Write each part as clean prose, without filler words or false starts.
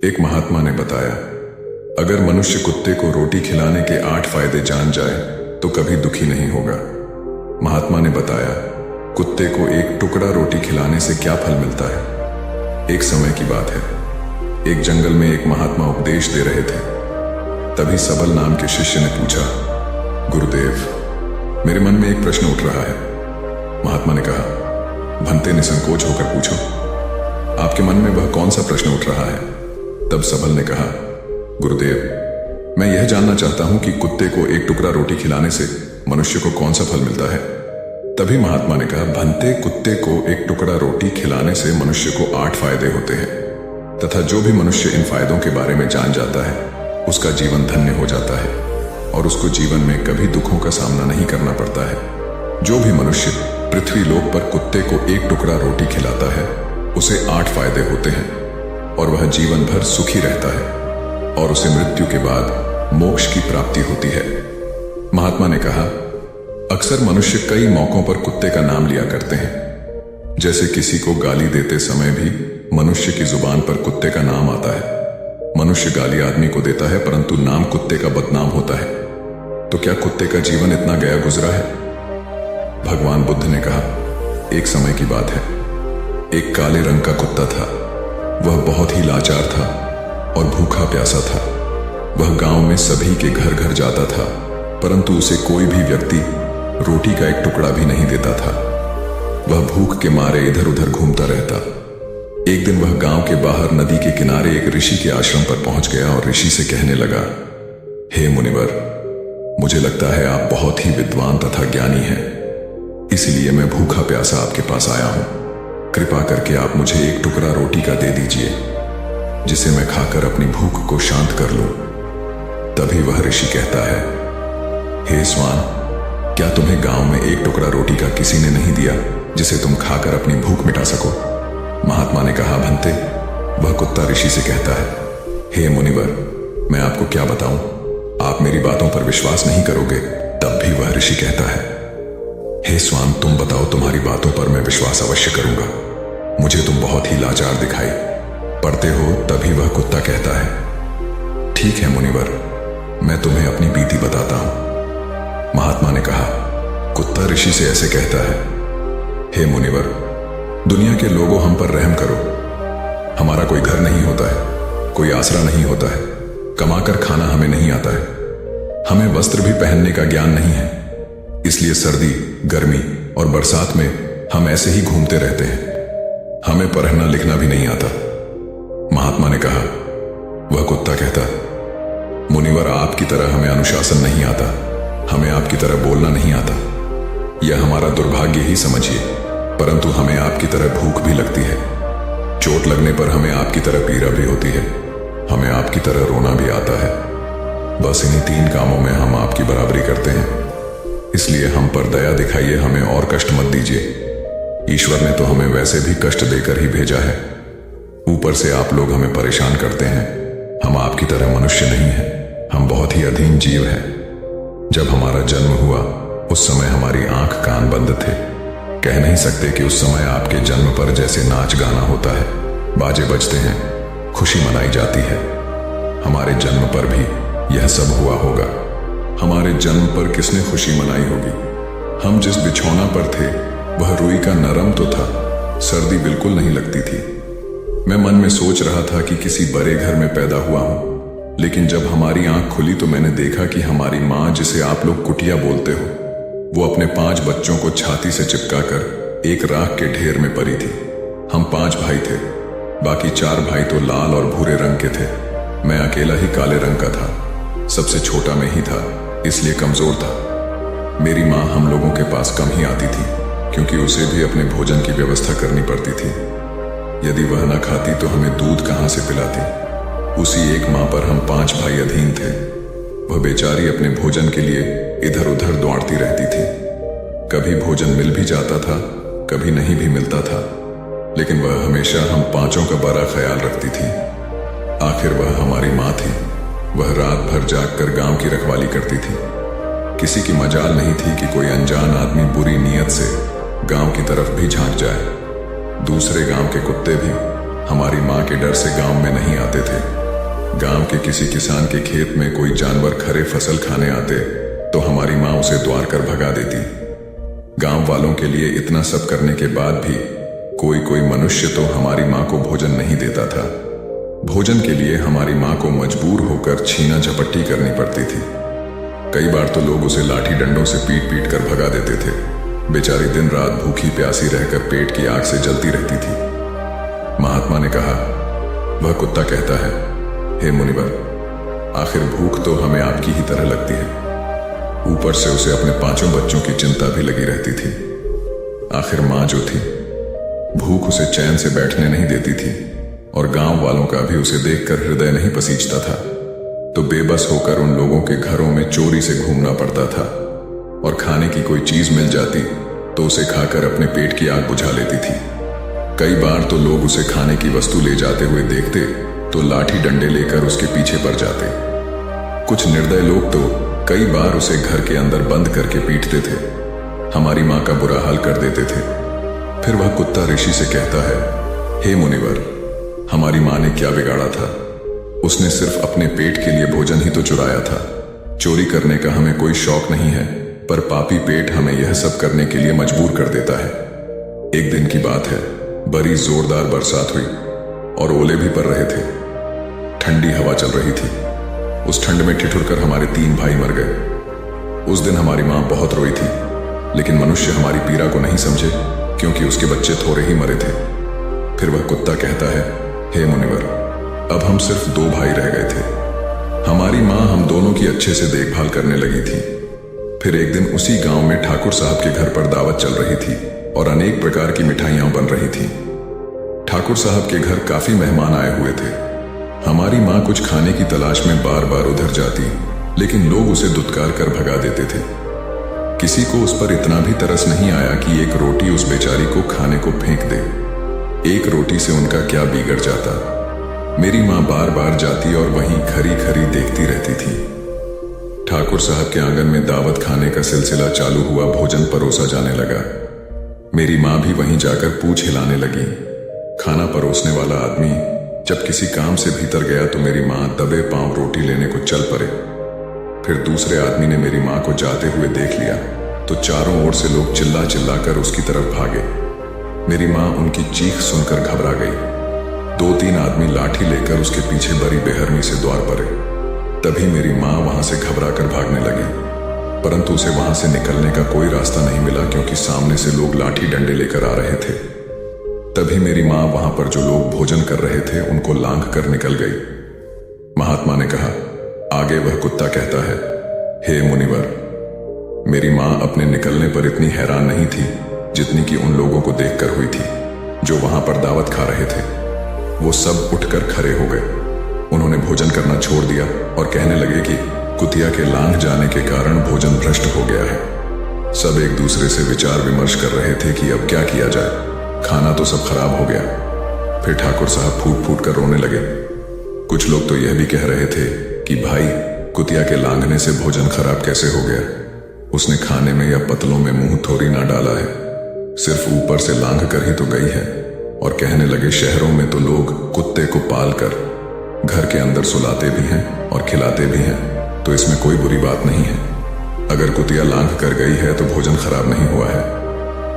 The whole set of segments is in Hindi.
एक महात्मा ने बताया, अगर मनुष्य कुत्ते को रोटी खिलाने के 8 फायदे जान जाए तो कभी दुखी नहीं होगा। महात्मा ने बताया, कुत्ते को एक टुकड़ा रोटी खिलाने से क्या फल मिलता है। एक समय की बात है, एक जंगल में एक महात्मा उपदेश दे रहे थे। तभी सबल नाम के शिष्य ने पूछा, गुरुदेव, मेरे मन में एक प्रश्न उठ रहा है। महात्मा ने कहा, भंते निसंकोच होकर पूछो, आपके मन में वह कौन सा प्रश्न उठ रहा है। तब सबल ने कहा, गुरुदेव, मैं यह जानना चाहता हूं कि कुत्ते को एक टुकड़ा रोटी खिलाने से मनुष्य को कौन सा फल मिलता है। तभी महात्मा ने कहा, भंते, कुत्ते को एक टुकड़ा रोटी खिलाने से मनुष्य को 8 फायदे होते हैं तथा जो भी मनुष्य इन फायदों के बारे में जान जाता है उसका जीवन धन्य हो जाता है और उसको जीवन में कभी दुखों का सामना नहीं करना पड़ता है। जो भी मनुष्य पृथ्वी लोक पर कुत्ते को एक टुकड़ा रोटी खिलाता है उसे 8 फायदे होते हैं और वह जीवन भर सुखी रहता है और उसे मृत्यु के बाद मोक्ष की प्राप्ति होती है। महात्मा ने कहा, अक्सर मनुष्य कई मौकों पर कुत्ते का नाम लिया करते हैं। जैसे किसी को गाली देते समय भी मनुष्य की जुबान पर कुत्ते का नाम आता है। मनुष्य गाली आदमी को देता है परंतु नाम कुत्ते का बदनाम होता है। तो क्या कुत्ते का जीवन इतना गया गुजरा है? भगवान बुद्ध ने कहा, एक समय की बात है, एक काले रंग का कुत्ता था। वह बहुत ही लाचार था और भूखा प्यासा था। वह गांव में सभी के घर घर जाता था परंतु उसे कोई भी व्यक्ति रोटी का एक टुकड़ा भी नहीं देता था। वह भूख के मारे इधर उधर घूमता रहता। एक दिन वह गांव के बाहर नदी के किनारे एक ऋषि के आश्रम पर पहुंच गया और ऋषि से कहने लगा, हे मुनिवर, मुझे लगता है आप बहुत ही विद्वान तथा ज्ञानी हैं, इसलिए मैं भूखा प्यासा आपके पास आया हूं। कृपा करके आप मुझे एक टुकड़ा रोटी का दे दीजिए जिसे मैं खाकर अपनी भूख को शांत कर लूं। तभी वह ऋषि कहता है, हे स्वान, क्या तुम्हें गांव में एक टुकड़ा रोटी का किसी ने नहीं दिया जिसे तुम खाकर अपनी भूख मिटा सको? महात्मा ने कहा, भंते। वह कुत्ता ऋषि से कहता है, हे मुनिवर, मैं आपको क्या बताऊं, आप मेरी बातों पर विश्वास नहीं करोगे। तब भी वह ऋषि कहता है, हे स्वान, तुम बताओ, तुम्हारी बातों पर मैं विश्वास अवश्य करूंगा। मुझे तुम बहुत ही लाचार दिखाई पड़ते हो। तभी वह कुत्ता कहता है, ठीक है मुनिवर, मैं तुम्हें अपनी बीती बताता हूं। महात्मा ने कहा, कुत्ता ऋषि से ऐसे कहता है, हे मुनिवर, दुनिया के लोगों, हम पर रहम करो। हमारा कोई घर नहीं होता है, कोई आसरा नहीं होता है, कमाकर खाना हमें नहीं आता है, हमें वस्त्र भी पहनने का ज्ञान नहीं है, इसलिए सर्दी, गर्मी और बरसात में हम ऐसे ही घूमते रहते हैं। हमें पढ़ना लिखना भी नहीं आता। महात्मा ने कहा, वह कुत्ता कहता, मुनिवर, आपकी तरह हमें अनुशासन नहीं आता, हमें आपकी तरह बोलना नहीं आता। यह हमारा दुर्भाग्य ही समझिए, परंतु हमें आपकी तरह भूख भी लगती है। चोट लगने पर हमें आपकी तरह पीड़ा भी होती है, हमें आपकी तरह रोना भी आता है। बस इन्हीं 3 कामों में हम आपकी बराबरी करते हैं, इसलिए हम पर दया दिखाइए, हमें और कष्ट मत दीजिए। ईश्वर ने तो हमें वैसे भी कष्ट देकर ही भेजा है, ऊपर से आप लोग हमें परेशान करते हैं। हम आपकी तरह मनुष्य नहीं हैं, हम बहुत ही अधीन जीव हैं। जब हमारा जन्म हुआ उस समय हमारी आंख कान बंद थे। कह नहीं सकते कि उस समय आपके जन्म पर जैसे नाच गाना होता है, बाजे बजते हैं, खुशी मनाई जाती है। हमारे जन्म पर भी यह सब हुआ होगा। हमारे जन्म पर किसने खुशी मनाई होगी? हम जिस बिछौना पर थे वह रुई का नरम तो था, सर्दी बिल्कुल नहीं लगती थी। मैं मन में सोच रहा था कि किसी बड़े घर में पैदा हुआ हूं, लेकिन जब हमारी आंख खुली तो मैंने देखा कि हमारी माँ, जिसे आप लोग कुटिया बोलते हो, वो अपने 5 बच्चों को छाती से चिपकाकर एक राख के ढेर में पड़ी थी। हम 5 भाई थे, बाकी 4 भाई तो लाल और भूरे रंग के थे। मैं अकेला ही काले रंग का था, सबसे छोटा मैं ही था, इसलिए कमजोर था। मेरी माँ हम लोगों के पास कम ही आती थी क्योंकि उसे भी अपने भोजन की व्यवस्था करनी पड़ती थी। यदि वह न खाती तो हमें दूध कहाँ से पिलाती। उसी एक माँ पर हम 5 भाई अधीन थे। वह बेचारी अपने भोजन के लिए इधर उधर दौड़ती रहती थी। कभी भोजन मिल भी जाता था, कभी नहीं भी मिलता था, लेकिन वह हमेशा हम 5 का बड़ा ख्याल रखती थी। आखिर वह हमारी माँ थी। वह रात भर जागकर गांव की रखवाली करती थी। किसी की मजाल नहीं थी कि कोई अनजान आदमी बुरी नीयत से गांव की तरफ भी झांक जाए। दूसरे गांव के कुत्ते भी हमारी माँ के डर से गांव में नहीं आते थे। गांव के किसी किसान के खेत में कोई जानवर खरे फसल खाने आते तो हमारी माँ उसे द्वार कर भगा देती। गांव वालों के लिए इतना सब करने के बाद भी कोई कोई मनुष्य तो हमारी माँ को भोजन नहीं देता था। भोजन के लिए हमारी माँ को मजबूर होकर छीना झपट्टी करनी पड़ती थी। कई बार तो लोग उसे लाठी डंडों से पीट पीट कर भगा देते थे। बेचारी दिन रात भूखी प्यासी रहकर पेट की आग से जलती रहती थी। महात्मा ने कहा, वह कुत्ता कहता है, हे मुनिवर, आखिर भूख तो हमें आपकी ही तरह लगती है। ऊपर से उसे अपने 5 बच्चों की चिंता भी लगी रहती थी। आखिर माँ जो थी, भूख उसे चैन से बैठने नहीं देती थी और गांव वालों का भी उसे देखकर हृदय नहीं पसीजता था, तो बेबस होकर उन लोगों के घरों में चोरी से घूमना पड़ता था और खाने की कोई चीज मिल जाती तो उसे खाकर अपने पेट की आग बुझा लेती थी। कई बार तो लोग उसे खाने की वस्तु ले जाते हुए देखते तो लाठी डंडे लेकर उसके पीछे पड़ जाते। कुछ निर्दय लोग तो कई बार उसे घर के अंदर बंद करके पीटते थे, हमारी माँ का बुरा हाल कर देते थे। फिर वह कुत्ता ऋषि से कहता है, हे मुनिवर, हमारी माँ ने क्या बिगाड़ा था? उसने सिर्फ अपने पेट के लिए भोजन ही तो चुराया था। चोरी करने का हमें कोई शौक नहीं है, पर पापी पेट हमें यह सब करने के लिए मजबूर कर देता है। एक दिन की बात है, बड़ी जोरदार बरसात हुई और ओले भी पड़ रहे थे। ठंडी हवा चल रही थी। उस ठंड में ठिठुर कर हमारे 3 भाई मर गए। उस दिन हमारी माँ बहुत रोई थी, लेकिन मनुष्य हमारी पीड़ा को नहीं समझे क्योंकि उसके बच्चे थोड़े ही मरे थे। फिर वह कुत्ता कहता है, हे मुनिवर, अब हम सिर्फ 2 भाई रह गए थे। हमारी माँ हम दोनों की अच्छे से देखभाल करने लगी थी। फिर एक दिन उसी गांव में ठाकुर साहब के घर पर दावत चल रही थी और अनेक प्रकार की मिठाइयां बन रही थी। ठाकुर साहब के घर काफी मेहमान आए हुए थे। हमारी माँ कुछ खाने की तलाश में बार बार उधर जाती, लेकिन लोग उसे दुत्कार कर भगा देते थे। किसी को उस पर इतना भी तरस नहीं आया कि एक रोटी उस बेचारी को खाने को फेंक दे। एक रोटी से उनका क्या बिगड़ जाता। मेरी माँ बार बार जाती और वहीं खरी खरी देखती रहती थी। ठाकुर साहब के आंगन में दावत खाने का सिलसिला चालू हुआ। भोजन परोसा जाने लगा। मेरी माँ भी वहीं जाकर पूंछ हिलाने लगी। खाना परोसने वाला आदमी जब किसी काम से भीतर गया तो मेरी माँ दबे पांव रोटी लेने को चल पड़े। फिर दूसरे आदमी ने मेरी माँ को जाते हुए देख लिया तो चारों ओर से लोग चिल्ला चिल्ला कर उसकी तरफ भागे। मेरी माँ उनकी चीख सुनकर घबरा गई। 2-3 आदमी लाठी लेकर उसके पीछे बड़ी बेहरमी से द्वार पड़े। तभी मेरी माँ वहां से घबरा कर भागने लगी, परंतु उसे वहां से निकलने का कोई रास्ता नहीं मिला क्योंकि सामने से लोग लाठी डंडे लेकर आ रहे थे। तभी मेरी माँ वहां पर जो लोग भोजन कर रहे थे उनको लांघ कर निकल गई। महात्मा ने कहा, आगे वह कुत्ता कहता है, हे मुनिवर, मेरी माँ अपने निकलने पर इतनी हैरान नहीं थी जितनी कि उन लोगों को देखकर हुई थी जो वहां पर दावत खा रहे थे। वो सब उठकर खड़े हो गए। उन्होंने भोजन करना छोड़ दिया और कहने लगे कि कुतिया के लांघ जाने के कारण भोजन भ्रष्ट हो गया है। सब एक दूसरे से विचार विमर्श कर रहे थे कि अब क्या किया जाए। खाना तो सब खराब हो गया। फिर ठाकुर साहब फूट फूट कर रोने लगे। कुछ लोग तो यह भी कह रहे थे कि भाई, कुतिया के लांघने से भोजन खराब कैसे हो गया? उसने खाने में या पतलों में मुंह थोड़ी ना डाला है, सिर्फ ऊपर से लांघ कर ही तो गई है। और कहने लगे, शहरों में तो लोग कुत्ते को पाल कर घर के अंदर सुलाते भी हैं और खिलाते भी हैं, तो इसमें कोई बुरी बात नहीं है। अगर कुतिया लांघ कर गई है तो भोजन खराब नहीं हुआ है।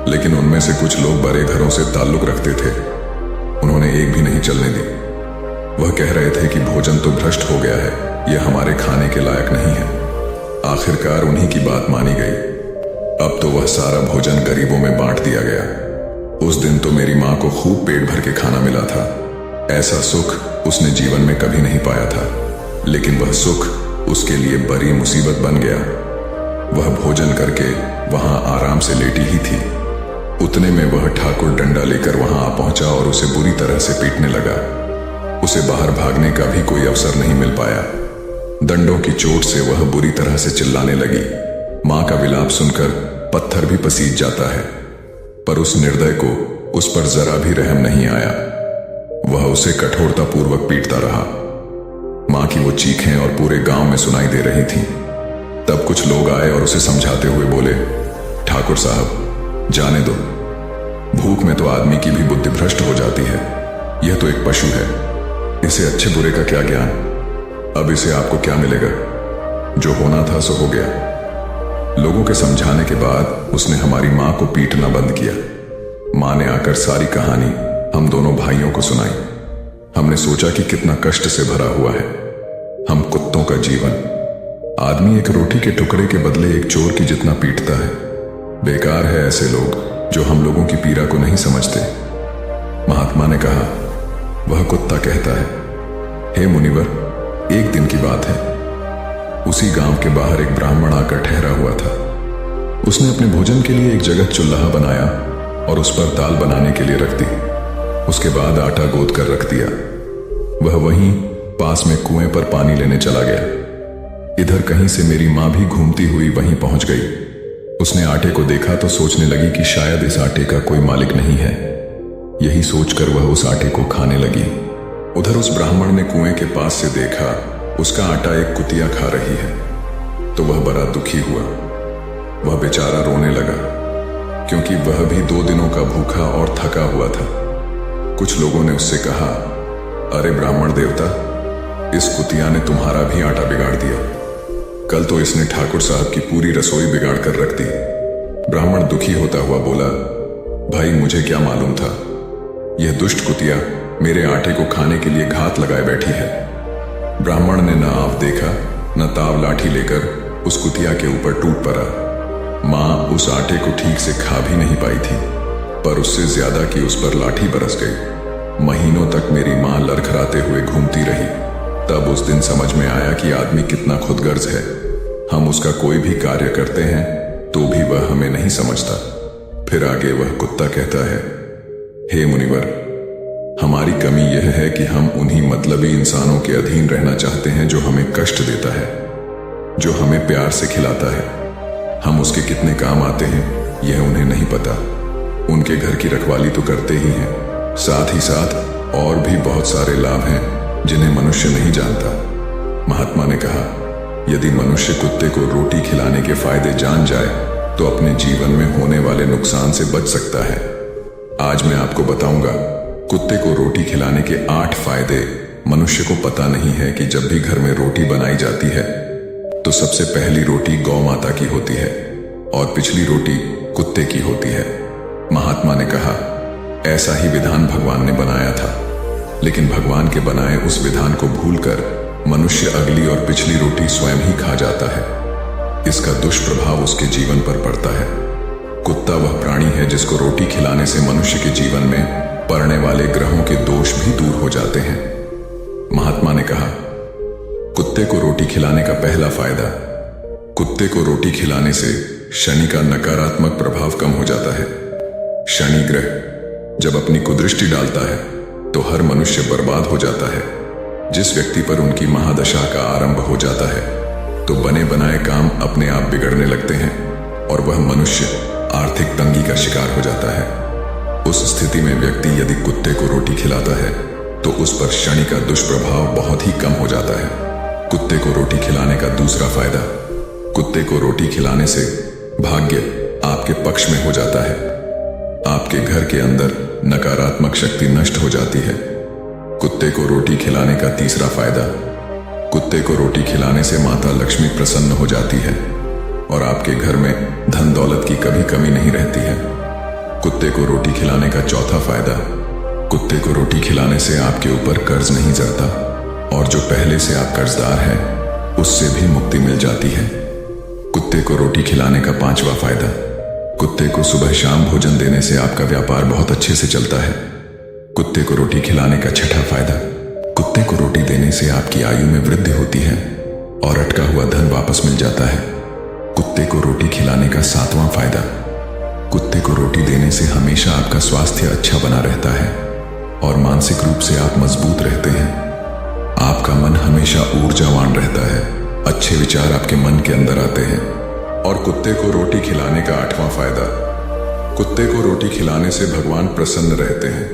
लेकिन उनमें से कुछ लोग बड़े घरों से ताल्लुक रखते थे, उन्होंने एक भी नहीं चलने दी। वह कह रहे थे कि भोजन तो भ्रष्ट हो गया है, यह हमारे खाने के लायक नहीं है। आखिरकार उन्हीं की बात मानी गई। अब तो वह सारा भोजन गरीबों में बांट दिया गया। उस दिन तो मेरी माँ को खूब पेट भर के खाना मिला था। ऐसा सुख उसने जीवन में कभी नहीं पाया था, लेकिन वह सुख उसके लिए बड़ी मुसीबत बन गया। वह भोजन करके वहां आराम से लेटी ही थी। उतने में वह ठाकुर डंडा लेकर वहां आ पहुंचा और उसे बुरी तरह से पीटने लगा। उसे बाहर भागने का भी कोई अवसर नहीं मिल पाया। दंडों की चोट से वह बुरी तरह से चिल्लाने लगी। मां का विलाप सुनकर पत्थर भी पसीज जाता है, पर उस निर्दय को उस पर जरा भी रहम नहीं आया। वह उसे कठोरतापूर्वक पीटता रहा। मां की वो चीखें और पूरे गांव में सुनाई दे रही थीं। तब कुछ लोग आए और उसे समझाते हुए बोले, ठाकुर साहब, जाने दो। भूख में तो आदमी की भी बुद्धि भ्रष्ट हो जाती है। यह तो एक पशु है, इसे अच्छे बुरे का क्या ज्ञान। अब इसे आपको क्या मिलेगा? जो होना था सो हो गया। लोगों के समझाने के बाद उसने हमारी माँ को पीटना बंद किया। माँ ने आकर सारी कहानी हम दोनों भाइयों को सुनाई। हमने सोचा कि कितना कष्ट से भरा हुआ है हम कुत्तों का जीवन। आदमी एक रोटी के टुकड़े के बदले एक चोर की जितना पीटता है। बेकार है ऐसे लोग जो हम लोगों की पीड़ा को नहीं समझते। महात्मा ने कहा, वह कुत्ता कहता है, हे मुनिवर, एक दिन की बात है। उसी गांव के बाहर एक ब्राह्मण आकर ठहरा हुआ था। उसने अपने भोजन के लिए एक जगह चूल्हा बनाया और उस पर दाल बनाने के लिए रख दी। उसके बाद आटा गोद कर रख दिया। वह वहीं पास में कुएं पर पानी लेने चला गया। इधर कहीं से मेरी माँ भी घूमती हुई वहीं पहुंच गई। उसने आटे को देखा तो सोचने लगी कि शायद इस आटे का कोई मालिक नहीं है। यही सोचकर वह उस आटे को खाने लगी। उधर उस ब्राह्मण ने कुएं के पास से देखा उसका आटा एक कुतिया खा रही है, तो वह बड़ा दुखी हुआ। वह बेचारा रोने लगा, क्योंकि वह भी 2 दिनों का भूखा और थका हुआ था। कुछ लोगों ने उससे कहा, अरे ब्राह्मण देवता, इस कुतिया ने तुम्हारा भी आटा बिगाड़ दिया। कल तो इसने ठाकुर साहब की पूरी रसोई बिगाड़ कर रख दी। ब्राह्मण दुखी होता हुआ बोला, भाई मुझे क्या मालूम था, यह दुष्ट कुतिया मेरे आटे को खाने के लिए घात लगाए बैठी है। ब्राह्मण ने न आव देखा न ताव लाठी लेकर उस कुतिया के ऊपर टूट पड़ा। माँ उस आटे को ठीक से खा भी नहीं पाई थी, पर उससे ज्यादा कि उस पर लाठी बरस गई। महीनों तक मेरी माँ लड़खड़ाते हुए घूमती रही। तब उस दिन समझ में आया कि आदमी कितना खुदगर्ज है। हम उसका कोई भी कार्य करते हैं तो भी वह हमें नहीं समझता। फिर आगे वह कुत्ता कहता है, हे मुनिवर, हमारी कमी यह है कि हम उन्हीं मतलबी इंसानों के अधीन रहना चाहते हैं जो हमें कष्ट देता है, जो हमें प्यार से खिलाता है। हम उसके कितने काम आते हैं यह उन्हें नहीं पता। उनके घर की रखवाली तो करते ही हैं, साथ ही साथ और भी बहुत सारे लाभ हैं जिन्हें मनुष्य नहीं जानता। महात्मा ने कहा, यदि मनुष्य कुत्ते को रोटी खिलाने के फायदे जान जाए तो अपने जीवन में होने वाले नुकसान से बच सकता है। आज मैं आपको बताऊंगा कुत्ते को रोटी खिलाने के 8 फायदे। मनुष्य को पता नहीं है कि जब भी घर में रोटी बनाई जाती है तो सबसे पहली रोटी गौ माता की होती है और पिछली रोटी कुत्ते की होती है। महात्मा ने कहा, ऐसा ही विधान भगवान ने बनाया था, लेकिन भगवान के बनाए उस विधान को भूलकर मनुष्य अगली और पिछली रोटी स्वयं ही खा जाता है। इसका दुष्प्रभाव उसके जीवन पर पड़ता है। कुत्ता वह प्राणी है जिसको रोटी खिलाने से मनुष्य के जीवन में पड़ने वाले ग्रहों के दोष भी दूर हो जाते हैं। महात्मा ने कहा, कुत्ते को रोटी खिलाने का पहला फायदा, कुत्ते को रोटी खिलाने से शनि का नकारात्मक प्रभाव कम हो जाता है। शनि ग्रह जब अपनी कुदृष्टि डालता है तो हर मनुष्य बर्बाद हो जाता है। जिस व्यक्ति पर उनकी महादशा का आरंभ हो जाता है तो बने बनाए काम अपने आप बिगड़ने लगते हैं और वह मनुष्य आर्थिक तंगी का शिकार हो जाता है। उस स्थिति में व्यक्ति यदि कुत्ते को रोटी खिलाता है तो उस पर शनि का दुष्प्रभाव बहुत ही कम हो जाता है। कुत्ते को रोटी खिलाने का दूसरा फायदा, कुत्ते को रोटी खिलाने से भाग्य आपके पक्ष में हो जाता है। आपके घर के अंदर नकारात्मक शक्ति नष्ट हो जाती है। कुत्ते को रोटी खिलाने का तीसरा फायदा, कुत्ते को रोटी खिलाने से माता लक्ष्मी प्रसन्न हो जाती है और आपके घर में धन दौलत की कभी कमी नहीं रहती है। कुत्ते को रोटी खिलाने का चौथा फायदा, कुत्ते को रोटी खिलाने से आपके ऊपर कर्ज नहीं चढ़ता और जो पहले से आप कर्जदार हैं उससे भी मुक्ति मिल जाती है। कुत्ते को रोटी खिलाने का पांचवा फायदा, कुत्ते को सुबह शाम भोजन देने से आपका व्यापार बहुत अच्छे से चलता है। कुत्ते को रोटी खिलाने का छठा फायदा, कुत्ते को रोटी देने से आपकी आयु में वृद्धि होती है और अटका हुआ धन वापस मिल जाता है। कुत्ते को रोटी खिलाने का सातवां फायदा, कुत्ते को रोटी देने से हमेशा आपका स्वास्थ्य अच्छा बना रहता है और मानसिक रूप से आप मजबूत रहते हैं। आपका मन हमेशा ऊर्जावान रहता है, अच्छे विचार आपके मन के अंदर आते हैं। और कुत्ते को रोटी खिलाने का आठवां फायदा, कुत्ते को रोटी खिलाने से भगवान प्रसन्न रहते हैं,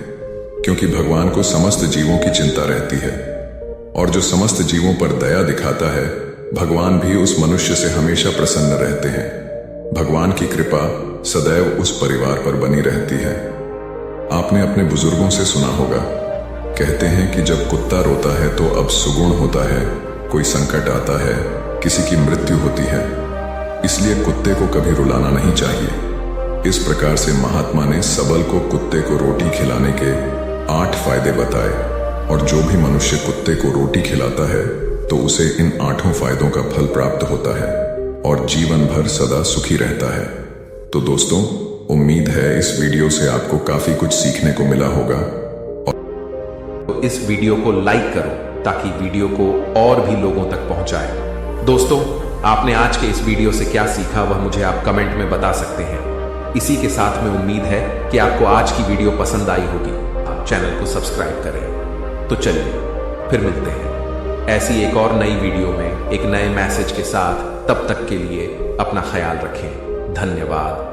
क्योंकि भगवान को समस्त जीवों की चिंता रहती है और जो समस्त जीवों पर दया दिखाता है भगवान भी उस मनुष्य से हमेशा प्रसन्न रहते हैं। भगवान की कृपा सदैव उस परिवार पर बनी रहती है। आपने अपने बुजुर्गों से सुना होगा, कहते हैं कि जब कुत्ता रोता है तो अब सुगुण होता है कोई संकट आता है, किसी की मृत्यु होती है, इसलिए कुत्ते को कभी रुलाना नहीं चाहिए। इस प्रकार से महात्मा ने सबल को कुत्ते को रोटी खिलाने के 8 फायदे बताए और जो भी मनुष्य कुत्ते को रोटी खिलाता है तो उसे इन 8 फायदों का फल प्राप्त होता है और जीवन भर सदा सुखी रहता है। तो दोस्तों, उम्मीद है इस वीडियो से आपको काफी कुछ सीखने को मिला होगा। तो इस वीडियो को लाइक करो ताकि वीडियो को और भी लोगों तक पहुंचाए। दोस्तों, आपने आज के इस वीडियो से क्या सीखा वह मुझे आप कमेंट में बता सकते हैं। इसी के साथ में उम्मीद है कि आपको आज की वीडियो पसंद आई होगी। आप चैनल को सब्सक्राइब करें। तो चलिए फिर मिलते हैं ऐसी एक और नई वीडियो में एक नए मैसेज के साथ। तब तक के लिए अपना ख्याल रखें। धन्यवाद।